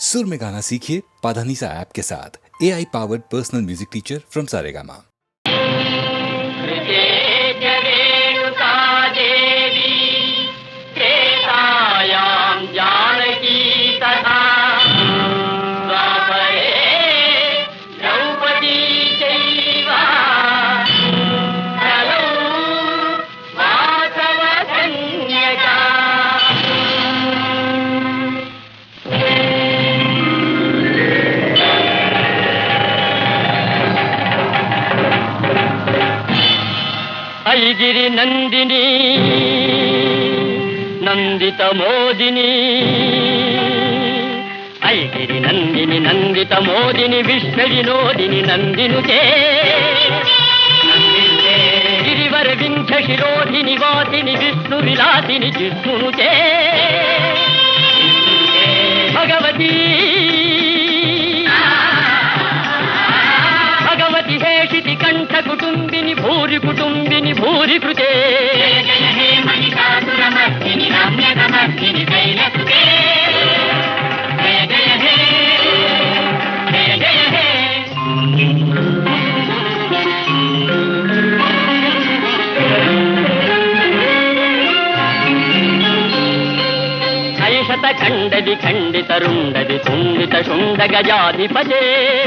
सुर में गाना सीखिए पाधानीसा ऐप के साथ AI powered personal music teacher from Saregama. ఐగిరి నందిని నందిత మోదిని ఐగిరి నందిని నందిత మోదిని విష్ణు వినోదిని నందినుతే గిరివర వింధ్య శిరోధిని వాసిని విష్ణు విలాసిని జిష్ణునుతే భగవతి భగవతి హేషితి కంఠ కుటుంబిని భూరి కుటుంబిని భూరి కృతే జయ హే మహిషాసురమర్దిని రమ్యకమర్దిని శైలసుతే జయ జయ హే జయ జయ హే ఐషత ఖండది ఖండిత రుండది తుండిత శుండ గజాధిపతే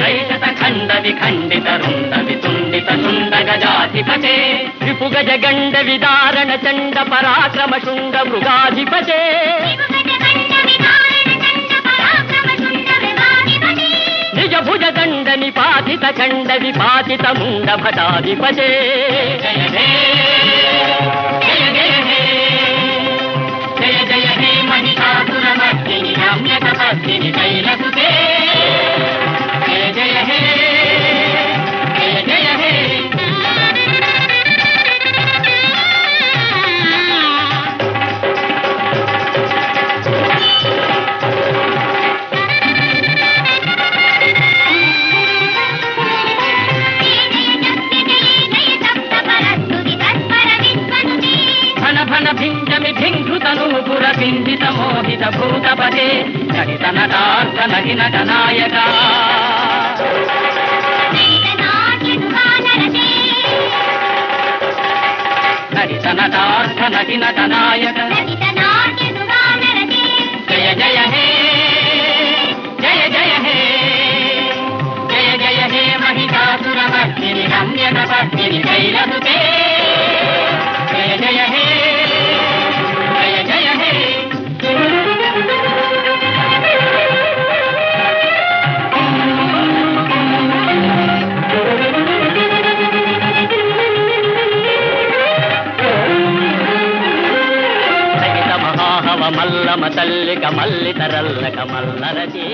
ఐషత ఖండది ఖండిత రుండది తుండిత శుండ గజాధిపతే విపు గజ గండ విదారణ చండ పరాక్రమ శుండ మృగాధిపతే నిజ భుజ దండ నిపాతిత చండ విపాతిత ముండ భటాధిపతే జయ హే జయ జయ హే జయ జయ హే మహిషాసురమర్దిని రమ్యకమర్దిని శైలసుతే జయ జయ హే జయ జయ హే భింజమి భింఘృతనూపుర భింజిత మోహిత భూతపదే నటిత నటార్థ నటి నట నాయక నటిత నటార్థ నటి నట నాయక జయ జయ హే జయ జయ హే జయ జయ హే మహిషాసురమర్దిని రమ్యకమర్దిని శైలసుతే జయ జయ హే జయ జయ హే సహిత మహాహవ మల్లమ తల్లిక మల్లితరల్లక మల్లరచే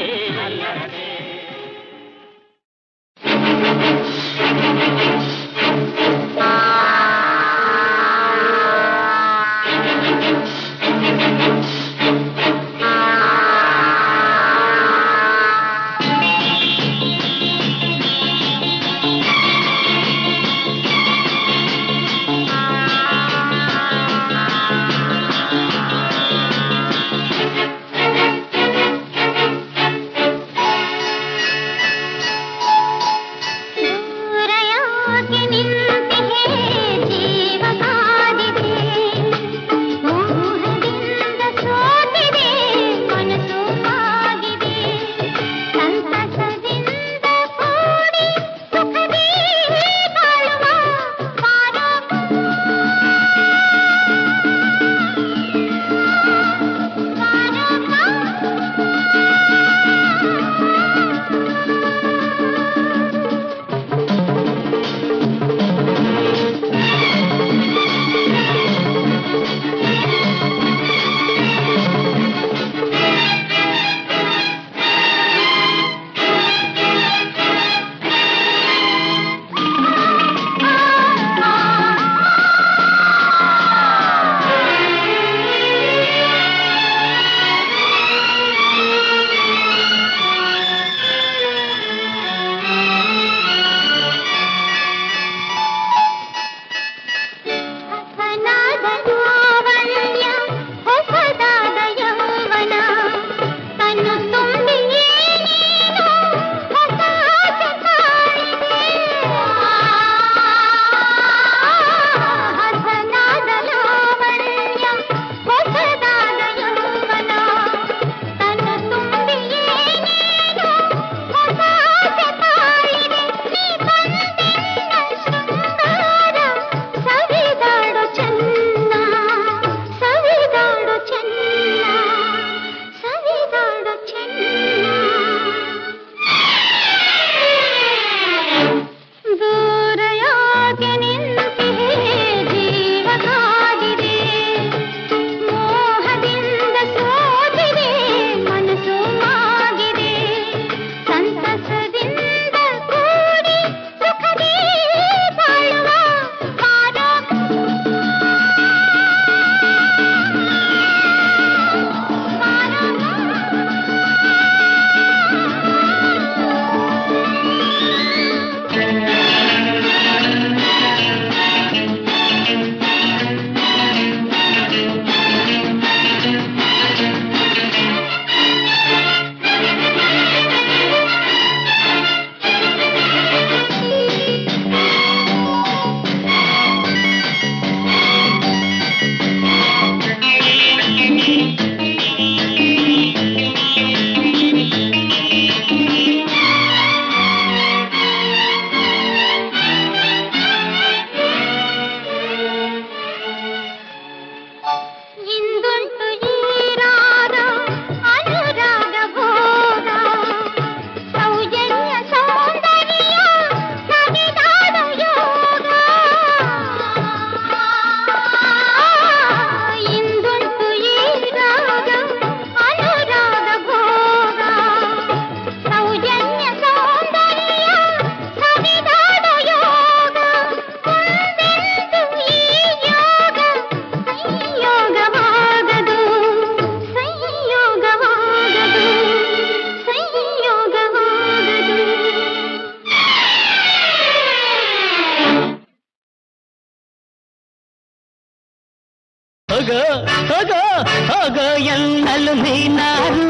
ಹೋಗೋ ಹೋಗೋ ಹೋಗೋ ಎನ್ನಲು ನೀನಾರು,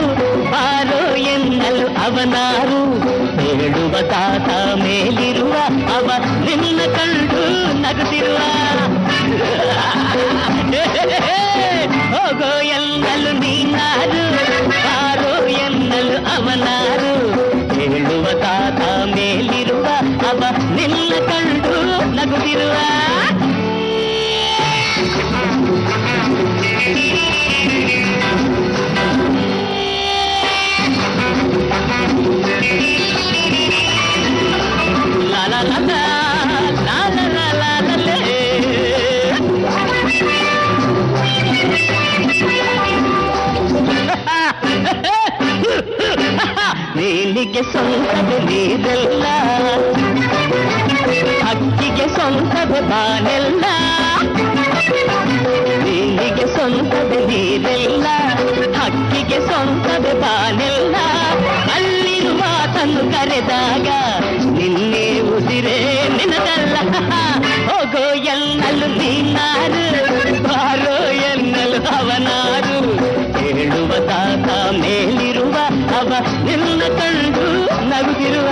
ಬಾರೋ ಎನ್ನಲು ಅವನಾರು. ಹೇಳುವ ತಾತ ಮೇಲಿರುವ ಅವ ನಿನ್ನ ಕಂಡು ನಗುತ್ತಿರುವ. ಹೋಗೋ ಎನ್ನಲು ನೀನಾರು, ಬಾರೋ ಎನ್ನಲು ಅವನಾರು. ಹೇಳುವ ತಾತ ಮೇಲಿರುವ ಅವ ನಿನ್ನ ಕಂಡು ನಗುತ್ತಿರುವ. la la la la la la la la la la. ನೀಲಿಗೆ ಸ್ವಂತದ ನೀರೆಲ್ಲ, ಹಕ್ಕಿಗೆ ಸ್ವಂತದ ಬಾನೆಲ್ಲ. ನೀಲಿಗೆ ಸ್ವಂತದ ನೀರೆಲ್ಲ, ಹಕ್ಕಿಗೆ ಸ್ವಂತದ ಬಾನೆಲ್ಲ. ಅಲ್ಲಿರುವ ತನ್ನು ಕರೆದಾಗ ನಿನ್ನೆ ಉಸಿರೇ ನಿನದಲ್ಲ. ಹೋಗೋ ಎನ್ನಲು ನೀನಾರು, ಬಾರೋ ಎನ್ನಲು ಅವನಾರು. ಹೇಳುವ ತಾತ ಮೇಲಿರುವ ಅವ ನಿನ್ನ ಕಂಡು ನಗುತ್ತಿರುವ.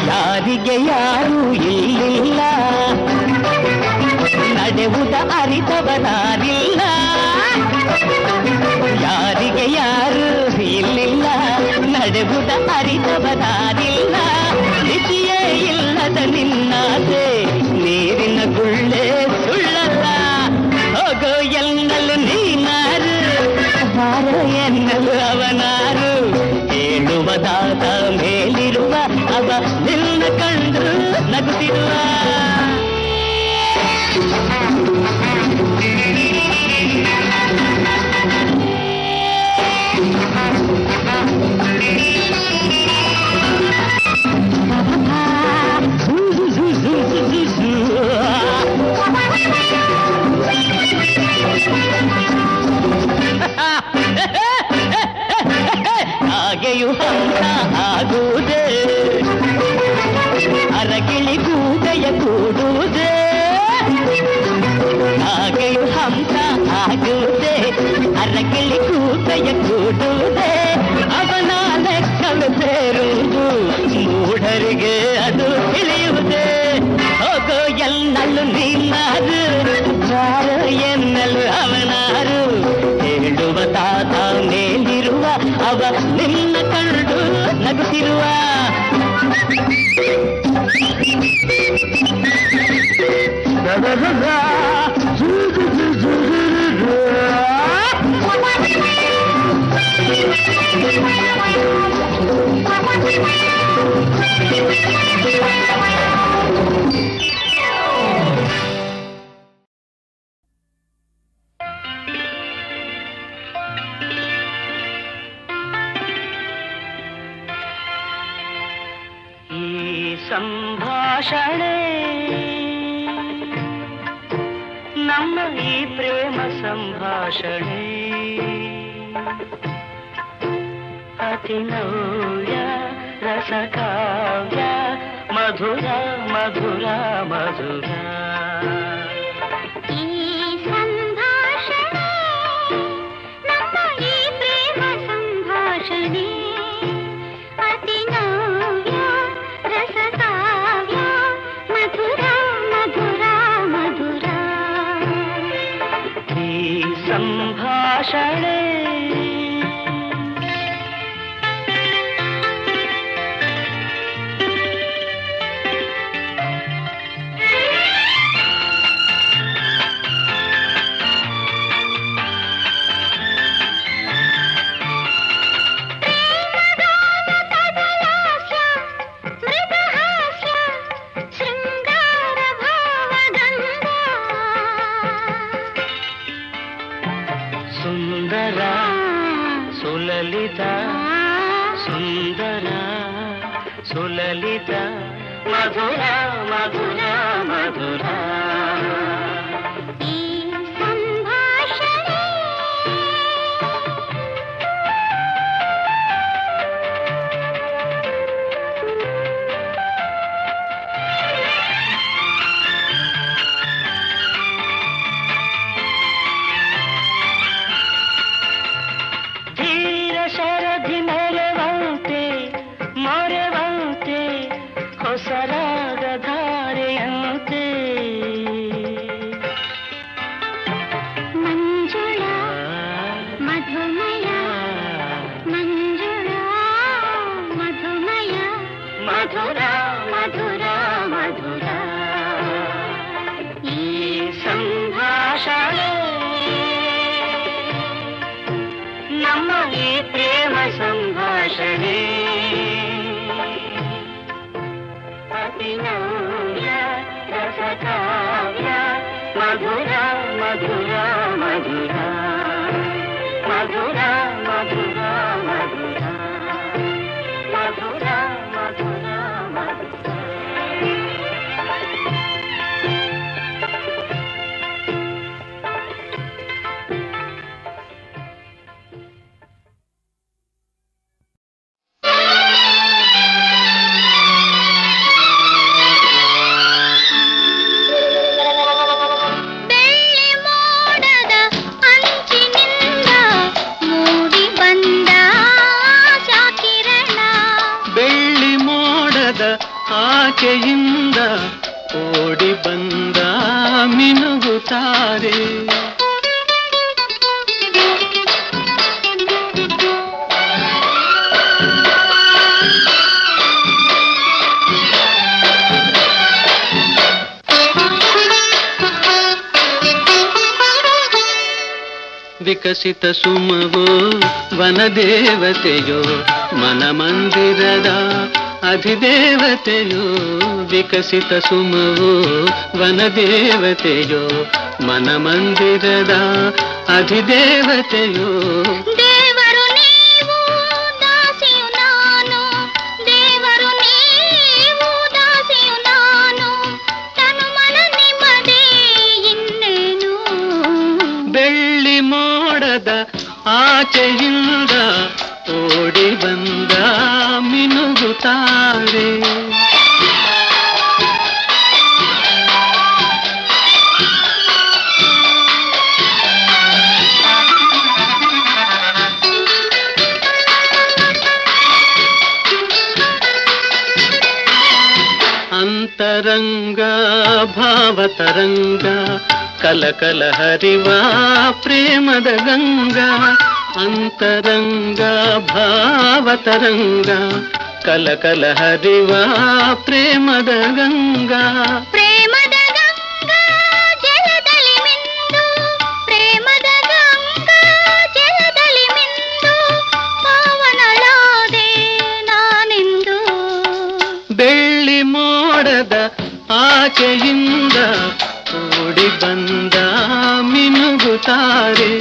ಯಾರಿಗೆ ಯಾರು ಇಲ್ಲಿಲ್ಲ, ನಡೆಯುವುದ ಅರಿತವನಾರಿಲ್ಲ. ಯಾರಿಗೆ ಯಾರು ಇಲ್ಲಿಲ್ಲ, ನಡೆಯುವುದ ಅರಿತವನಾರಿಲ್ಲ. ಮಿತಿಯೇ ಇಲ್ಲದ ನಿನ್ನಾಸೆ ನೀರಿನ ಗುಳ್ಳೆ ಸುಳ್ಳಲ್ಲ. ಹೋಗೋ ಎನ್ನಲು ನೀನಾರು, ಬಾರೋ ಎನ್ನಲು ಅವನಾರು. ಹೇಳುವ ದಾದ ಮೇಲಿರುವ ಅವ ನಿನ್ನ ಕಂಡು ನಗುತ್ತಿರುವ. ಹಾಗೆಯೂ ಹಂಸ ಆಗುವುದೇ, ಅರಗಿಳಿ ಕೂದೆಯ ಕೂಡುವುದೇ. ಹಾಗೆಯೂ ಹಂಸ ಆಗುವುದೇ, ಅರಗಿಳಿ ಕೂದೆಯ ಕೂಡುವುದೇ. ಅವನ ಲೆಕ್ಕಲು ಸೇರುವುದು ಮೂಢರಿಗೆ ಅದು ತಿಳಿಯುವುದೇ. ಹೋಗೋ ಎನ್ನಲು ನೀನಾರು, ಬಾರೋ ಎನ್ನಲು ಅವನಾರು. ಹೇಳುವ ತಾತ ಮೇಲಿರುವ ಅವ ನಿನ್ನ ಕಂಡು ನಗುತ್ತಿರುವ. ಸಂಭಾಷಣೆ ನಮ್ಮ ಈ ಪ್ರೇಮ ಸಂಭಾಷಣೆ ಅತಿ ನವ್ಯ ರಸಕಾವ್ಯ ಮಧುರ ಮಧುರ ಮಧುರ. ಸಂಭಾಷಣೆ ಸುಂದರ ಸುಲಲಿತ ಸುಂದರ ಸುಲಲಿತ ಮಧುರ ಮಧುರ ಮಧುರ. ನಮ್ಮ ಈ ಪ್ರೇಮ ಸಂಭಾಷಣೆ ಅಭಿನವ್ಯ ರಸಕಾವ್ಯ ಮಧುರ ಮಧುರ ಮಧುರ ಮಧುರ ಮಧುರ ಮಧುರ ಮಧುರ ಮಧುರ ಮಧುರ. ಆಕೆಯಿಂದ ಓಡಿ ಬಂದ ಮಿನುಗುತ್ತಾರೆ. ವಿಕಸಿತ ಸುಮವೋ ವನದೇವತೆಯೋ ಮನಮಂದಿರದ ಅಧಿದೇವತೆಯೋ. ವಿಕಸಿತ ಸುಮವೋ ವನದೇವತೆಯೋ ಮನಮಂದಿರದ ಅಧಿದೇವತೆಯೋ. ದೇವರು ನೀವು ದಾಸಿಯು ನಾನು, ದೇವರು ನೀವು ದಾಸಿಯು ನಾನು, ತನು ಮನ ನಿಮ್ಮದೇ ಇನ್ನೇನು. ಬೆಳ್ಳಿ ಮೋಡದ ಆಚೆಯಿಂದ ಓಡಿ ಬಂದ ಮಿನುಗುತ್ತಾರೆ. ಅಂತರಂಗ ಭಾವತರಂಗ ಕಲಕಲ ಹರಿವ ಪ್ರೇಮದ ಗಂಗಾ. ಅಂತರಂಗ ಭಾವತರಂಗ ಕಲಕಲ ಹರಿವ ಪ್ರೇಮದ ಗಂಗಾ. ಪ್ರೇಮದ ಗಂಗಾ ಜಲದಲ್ಲಿ ಮಿಂದು, ಪ್ರೇಮದ ಗಂಗಾ ಜಲದಲ್ಲಿ ಮಿಂದು, ಪಾವನಳಾದೆ ನಾನೆಂದು. ಬೆಳ್ಳಿ ಮೋಡದ ಆಚೆಯಿಂದ ಓಡಿ ಬಂದ ಮಿನುಗುತ್ತಾರೆ.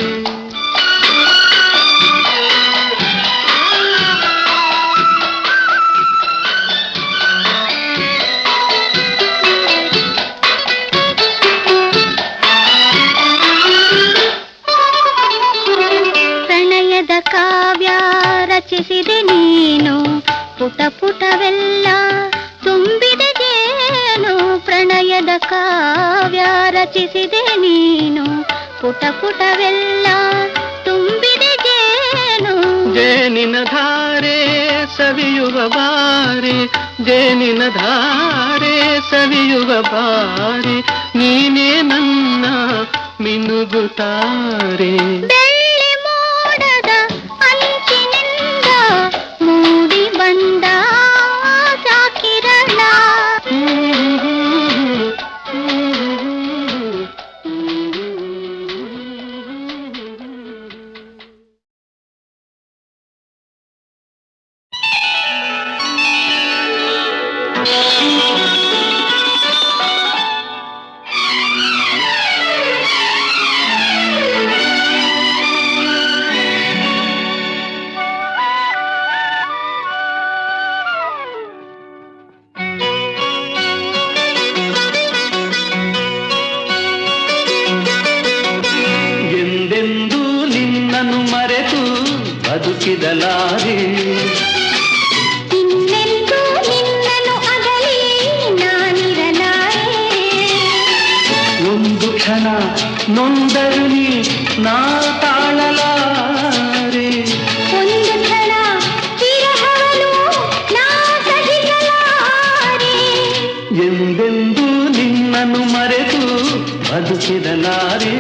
ಪ್ರಣಯದ ಕಾವ್ಯ ರಚಿಸಿದೆ ನೀನು, ಪುಟ ಪುಟವೆಲ್ಲ ತುಂಬಿದೆ ಜೇನು. ಪ್ರಣಯದ ಕಾವ್ಯ ರಚಿಸಿದೆ ನೀನು, ಪುಟ ಪುಟವೆಲ್ಲ ತುಂಬಿದೆ ಜೇನು. ಜೇನಿನ ಧಾರೆ ಸವಿಯುವ ಬಾರಿ, ಜೇನಿನ ಧಾರೆ ಸವಿಯುವ ಬಾರಿ, ನೀನೇ ನನ್ನ ಮಿನುಗುತ್ತಾರೆ. ಬೆಳ್ಳಿ ಮೋಡದ ಅಂಚಿನಿಂದ ಮೂಡಿ ಬಂದ ಸಾಕಿರಣ. ಬದುಕಿದಲಾರೆ. ಇನ್ನೆಂದೂ ನಿನ್ನನ್ನು ಅಗಲಿ ನಾನಿರಲಾರೆ. ಒಂದು ಕ್ಷಣ ನೊಂದರು ನೀ ನಾ ತಾಳಲಾರೆ. ಒಂದು ಕ್ಷಣ ವಿರಹವನು ನಾ ಸಹಿಸಲಾರೆ. ಎಂದೆಂದೂ ನಿನ್ನನ್ನು ಮರೆತು ಬದುಕಿದಲಾರೆ.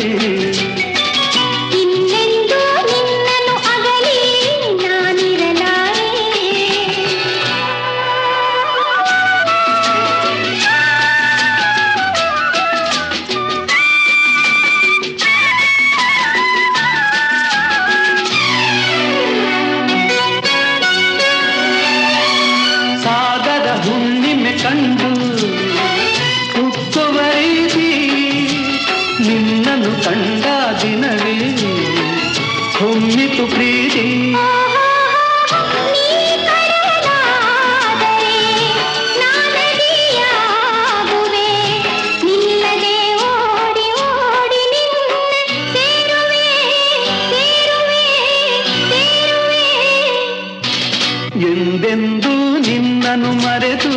ಎಂದೆಂದೂ ನಿನ್ನನ್ನು ಮರೆತು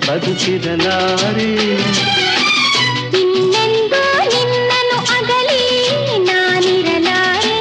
ಬದುಕಿರಲಾರೆ. ಇನ್ನೆಂದೂ ನಿನ್ನನ್ನು ಅಗಲಿ ನಾನಿರಲಾರೆ.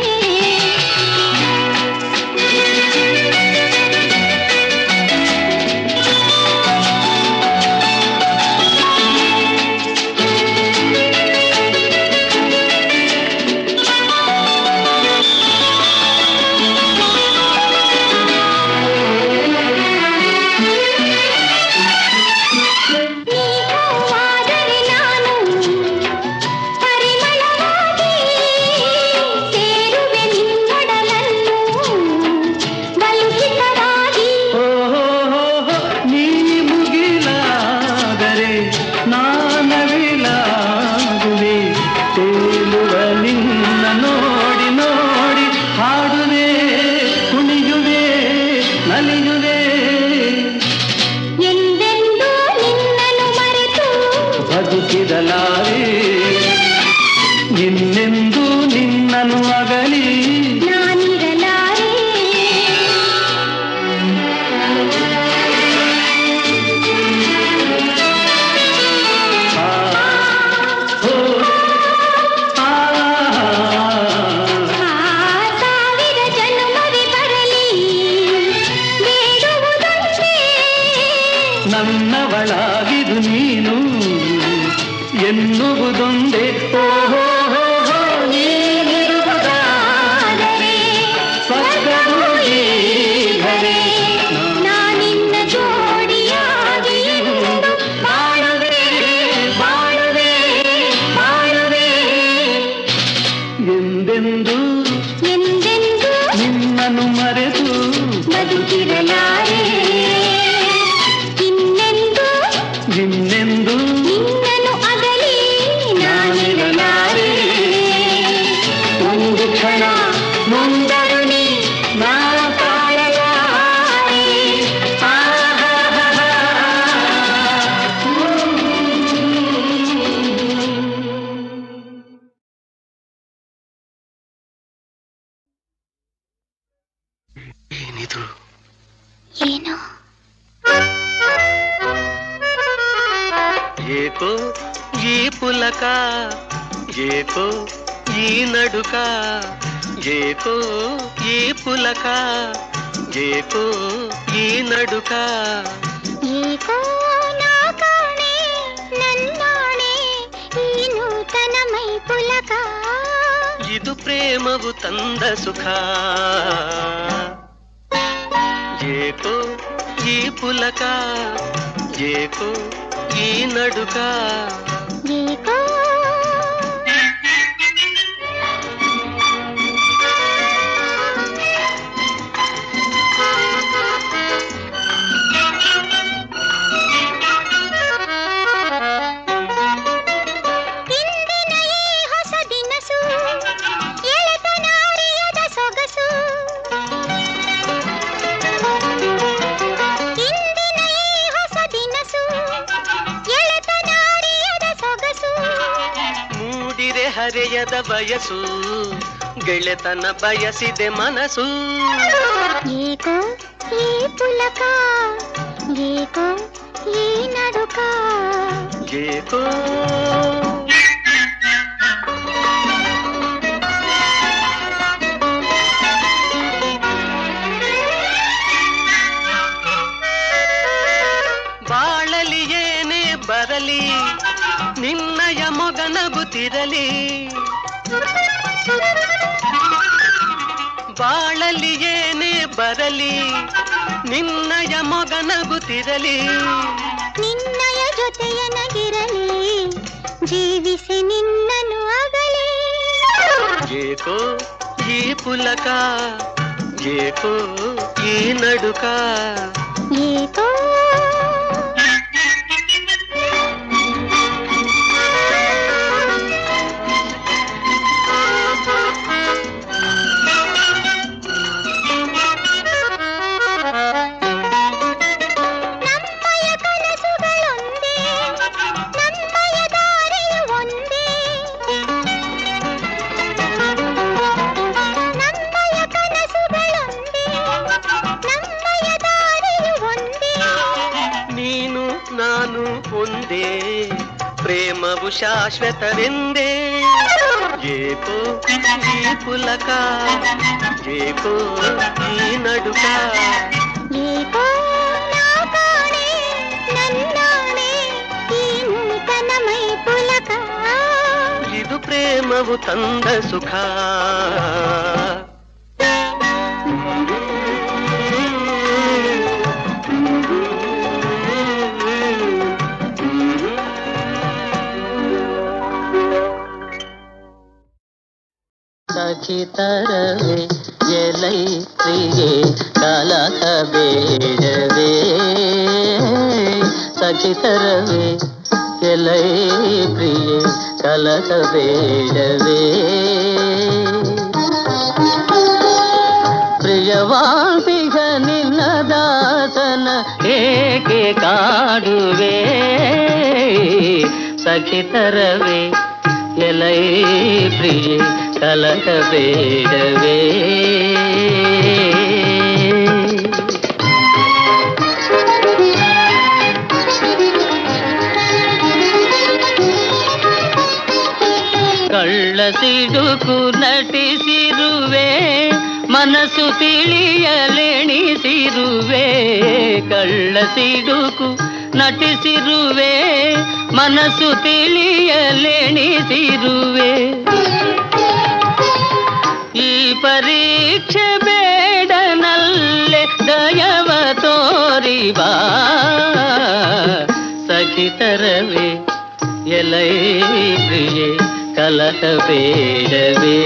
ಇನ್ನೆಂದೂ ನಿನ್ನನ್ನು ಅಗಲಿ ನಾನಿರಲಾರೆ. ಸಾವಿರ ಜನ್ಮವೇ ಬರಲಿ ಬೇಡುವುದೊಂದೇ, ನನ್ನವಳಾಗಿದು ನೀನು ಎನ್ನುವುದೊಂದೇ. ಓಹೋ ನೀನಿರುವುದಾದರೆ ಸ್ವರ್ಗವೂ ಈಗಲೇ. ನಾನಿನ್ನ ಜೋಡಿಯಾಗಿ ಎಂದು ಬಾಳುವೆ ಬಾಳುವೆ ಬಾಳುವೆ. ಎಂದೆಂದೂ ಎಂದೆಂದೂ ನಿನ್ನನ್ನು ಮರೆತು ಬದುಕಿರಲಾರೆ. ಇನ್ನೆಂದೂ ಇನ್ನೆಂದೂ ನಿನ್ನನ್ನು ಅಗಲಿ ನಾನಿರಲಾರೆ. ಒಂದು ಕ್ಷಣ ಮುಂದರು ನೀ ನಾ ತಾಳಲಾರೆ. ಏನಿದು? ಏನೋ ಏಕೋ ಈ ಪುಲಕ, ಏಕೋ ಈ ನಡುಕ, ಏಕೋ ಈ ಪುಲಕ, ಏಕೋ ಈ ನಡುಕ. ಏಕೋ ನಾ ಕಾಣೆ ನನ್ನಾಣೆ ಈ ನೂತನ ಮೈ ಪುಲಕ. ಇದು ಪ್ರೇಮವು ತಂದ ಸುಖ. ಏಕೋ ಈ ಪುಲಕ, ಏಕೋ ಈ ನಡುಕ. ಏಕೋ ಇಂದಿನ ಈ ಹೊಸ ದಿನಸು ಎಳೆತನ ಅರಿಯದ ಸೊಗಸು. ಇಂದಿನ ಈ ಹೊಸ ದಿನಸು ಎಳೆತನ ಅರಿಯದ ಸೊಗಸು. ಮೂಡಿರೆ ಹರೆಯದ ಬಯಸು, ಗೆಳೆತನ ಬಯಸಿದೆ ಮನಸ್ಸು. ಏಕೋ ಈ ಪುಲಕ, ಏಕೋ ಈ ನಡುಕ. ಏಕೋ ಬಾಳಲಿ ಏನೇ ಬರಲಿ ನಿನ್ನಯ ಮೊಗನಗುತ್ತಿರಲಿ. ಬಾಳಲಿ ಏನೇ ಬರಲಿ ನಿನ್ನಯ ಮೊಗನಗುತ್ತಿರಲಿ. ನಿನ್ನಯ ಜೊತೆಯ ನಗಿರಲಿ ಜೀವಿಸಿ ನಿನ್ನನ್ನು ಅಗಲಿ. ಏಕೋ ಈ ಪುಲಕ, ಏಕೋ ಈ ನಡುಕ. ಏಕೋ ನಮ್ಮಯ ಕನಸುಗಳೊಂದೇ, ನಮ್ಮಯ ದಾರಿಯು ಒಂದೇ. ನಮ್ಮಯ ಕನಸುಗಳೊಂದೇ, ನಮ್ಮಯ ದಾರಿಯು ಎಂದೇ ಪ್ರೇಮವು ಶಾಶ್ವತವೆಂದೇ ಏಕೋ ಈ ಪುಲಕ ಏಕೋ ಈ ನಡುಕ ಏಕೋ ನಾ ಕಾಣೆ ನನ್ನಾಣೆ ಈ ನೂತನ ಮೈ ಪುಲಕ ಇದು ಪ್ರೇಮವು ತಂದ ಸುಖ ಸಖಿತರವೇ ಎಲೈ ಪ್ರಿಯೆ ಕಲಕ ಬೇಡವೇ ಸಖಿತರವೇ ಎಲೈ ಪ್ರಿಯೆ ಕಲಕ ಬೇಡವೇ ಪ್ರಿಯವಾಂತಿಗ ನಿನ್ನ ದಾಸನ ಏಕೆ ಕಾಡುವೆ ಸಖಿತರವೇ ಎಲೈ ಪ್ರಿಯೆ ಕಲಕ ಬೇಡವೇ ಕಳ್ಳ ಸಿಡುಕು ನಟಿಸಿರುವೆ ಮನಸ್ಸು ತಿಳಿಯಲೆಣಿಸಿರುವೆ ಕಳ್ಳ ಸಿಡುಕು ನಟಿಸಿರುವೆ ಮನಸ್ಸು ತಿಳಿಯಲೆಣಿಸಿರುವೆ ಈ ಪರೀಕ್ಷೆ ಬೇಡನಲ್ಲೆ ದಯವ ತೋರಿ ಬಾ ಸಖಿತರವೇ ಎಲೈ ಪ್ರಿಯೆ ಕಲಕ ಬೇಡವೇ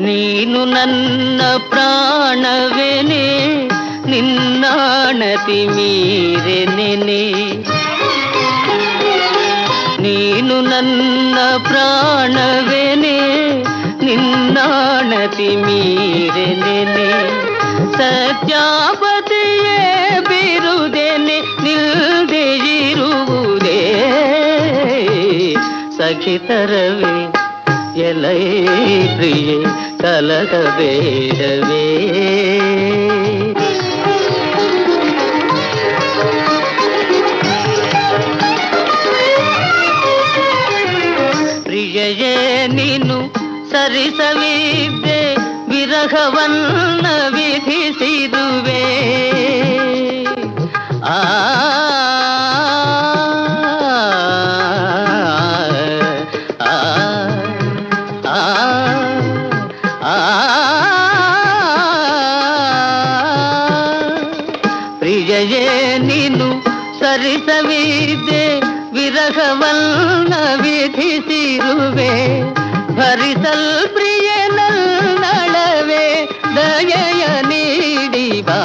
ನೀನು ನನ್ನ ಪ್ರಾಣವೆನೆ ನಿನ್ನಾಣತಿ ಮೀರೆನೆ ನೀನು ನನ್ನ ಪ್ರಾಣವೆನೆ ನಿನ್ನಾಣತಿ ಮೀರೆನೆ ಸತ್ಯಾಪತಿಯೇ ಬಿರುದೇನೆ ನಿಲ್ದೆ ಇರುವುದೇ ಸಖಿತರವೇ ಎಲೈ ಪ್ರಿಯೆ ಕಲಕ ಬೇಡವೇ ಪ್ರಿಯೆಯೇ ನೀನು ಸರಿಸವಿದ್ದೆ ವಿರಹವನ್ನ ವಿಧಿಸಿರುವೆ ಆ ಪ್ರಿಯೆಯೇ ನೀನು ಸರಿಸವಿದ್ದೆ ವಿರಹವನ್ನ ವಿಧಿಸಿರುವೆ ಭರಿಸಲ್ ಪ್ರಿಯನಲ್ಲಳವೆ ದಯೆಯ ನೀಡಿ ಬಾ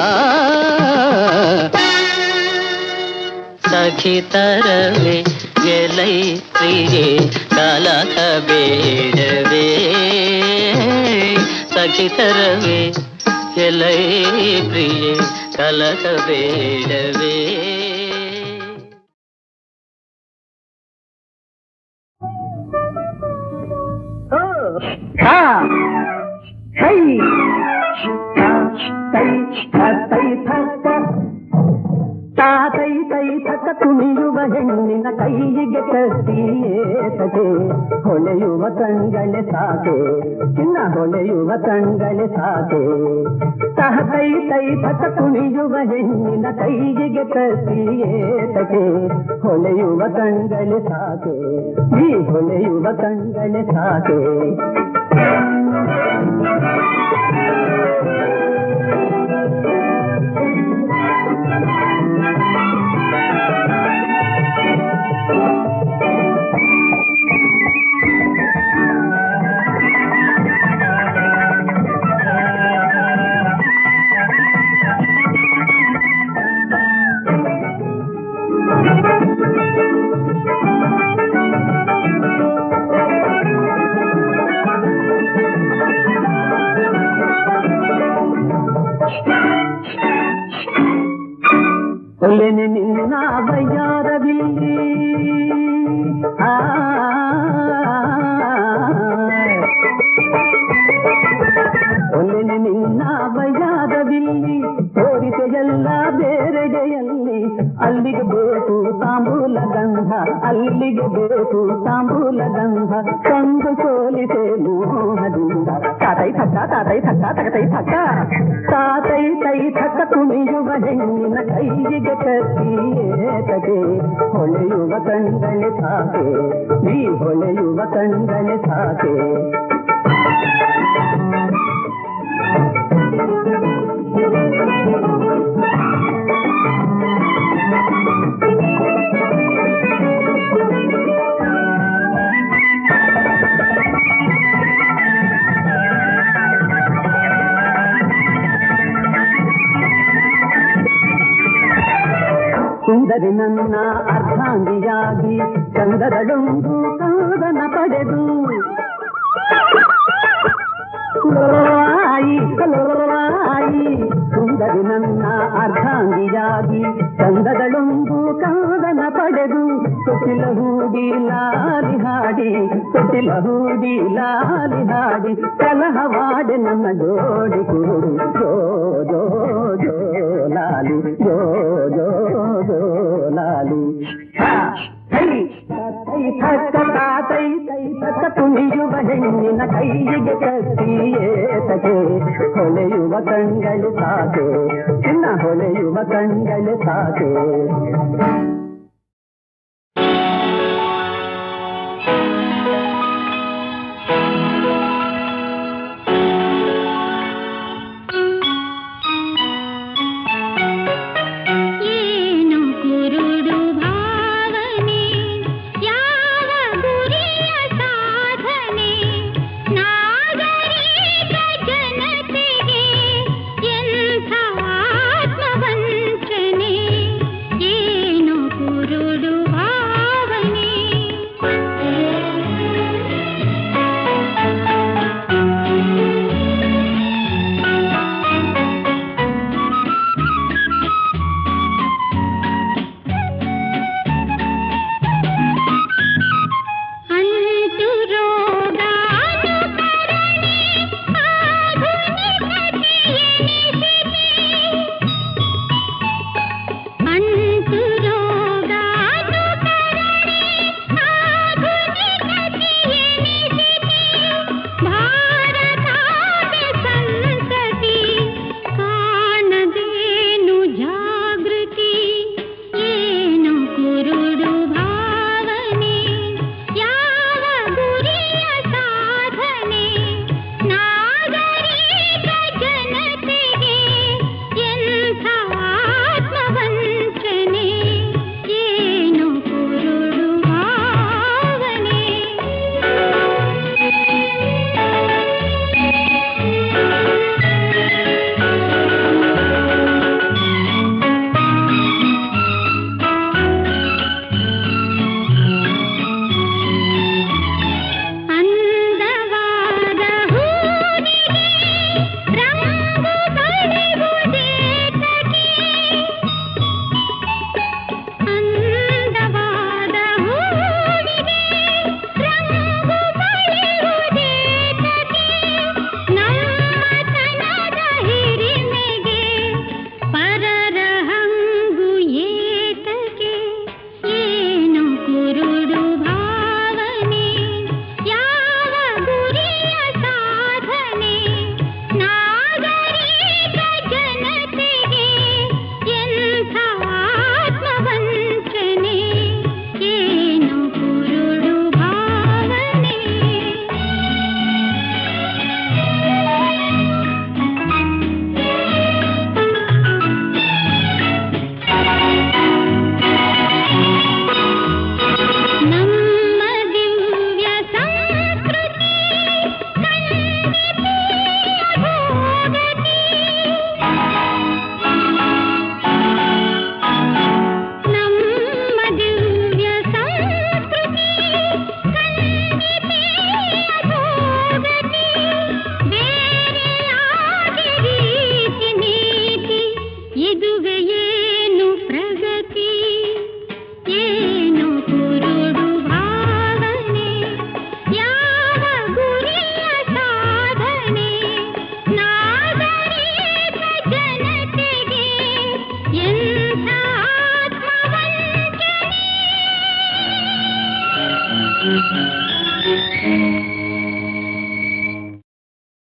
ಸಖಿತರವೇ ಎಲೈ ಪ್ರಿಯೆ ಕಲಕ ಬೇಡವೇ ಸಖಿತರವೇ ಎಲೈ ಪ್ರಿಯೆ ಕಲಕ ಬೇಡವೇ ತಾತೈ ತೈ ತಕ ತುಣಿಯುವ ಹೆಣ್ಣಿನ ಕೈಯಿಗೆ ಕತ್ತಿಯೇತದೆ ಹೊಳೆಯುವ ಕಣ್ಗಳೇ ಸಾಕೆ ಚಿನ್ನ ಹೊಳೆಯುವ ಕಣ್ಗಳೇ ಸಾಕೆ ತಹತೈ ತೈ ತಕ ತುಣಿಯುವ ಹೆಣ್ಣಿನ ಕೈಯಿಗೆ ಕತ್ತಿಯೇತದೆ ಹೊಳೆಯುವ ಕಣ್ಗಳೇ ಸಾಕೆ ಈ ಹೊಳೆಯುವ ಕಣ್ಗಳೇ ಸಾಕೆ ಒಲ್ಲೆನೆ ನಿನ್ನ ಬಯ್ಯಾರವಿಲ್ಲಿ ಒಲ್ಲೆನೆ ನಿನ್ನ ಬಯ್ಯಾರವಿಲ್ಲಿ ತೋರಿಸೆಯಲ್ಲ ಬೇರೆಡೆಯಲ್ಲಿ ಅಲ್ಲಿಗೆ ಬೇಕು ತಾಂಬೂಲ ಗಂಧ ಅಲ್ಲಿಗೆ ಬೇಕು ತಾಂಬೂಲ ಗಂಧ ಕಂದು ಸೋಲಿಸೆ ಮೋಹದಿಂದ ತಾತೈ ಥಕ್ಕ ತಗತೈ ಥಕ್ಕ ತಾತೈ ತೈ ಥಕ್ಕ ಕುಣಿಯುವ ಹೆಣ್ಣಿನ ಕೈಗೆ ಕತ್ತಿಯೇತಗೆ ಹೊಳೆಯುವ ಕಣ್ಗಳೇ ಸಾಕೆ ನೀ ಹೊಳೆಯುವ ಕಣ್ಗಳೇ ಸಾಕೆ ಸುಂದರಿ ನನ್ನ ಅರ್ಧಾಂಗಿಯಾಗಿ ಚಂದದಳೊಂದು ಕಾದನ ಪಡೆದು ಸುಂದರಿ ನನ್ನ ಅರ್ಧಾಂಗಿಯಾಗಿ ಚಂದದಳೊಂದು ಕಾದನ ಪಡೆದು ತೊಟ್ಟಿಲ ಹೂಡಿ ಲಾಲಿ ಹಾಡಿ ತೊಟ್ಟಿಲ ಹೂಡಿ ಲಾಲಿ ಹಾಡಿ ಕಲಹವಾಡೆ ನನ್ನ ಜೋಡಿ ಕುರುಡು ಜೋ ಜೋ ಜೋ ಲಾಲಿ ಜೋ ಜೋ ಜೋ ಲಾಲಿ ತಾತೈ ತೈ ತಕ್ಕ ಕುಣಿಯುವ ಹೆಣ್ಣಿನ ಕೈಗೆ ಕತ್ತಿಯೇತಗೆ ಹೊಳೆಯುವ ಕಣ್ಗಳು ಸಾಕೆ ಚಿನ್ನ ಹೊಳೆಯುವ ಕಣ್ಗಳು ಸಾಕೆ ಏನು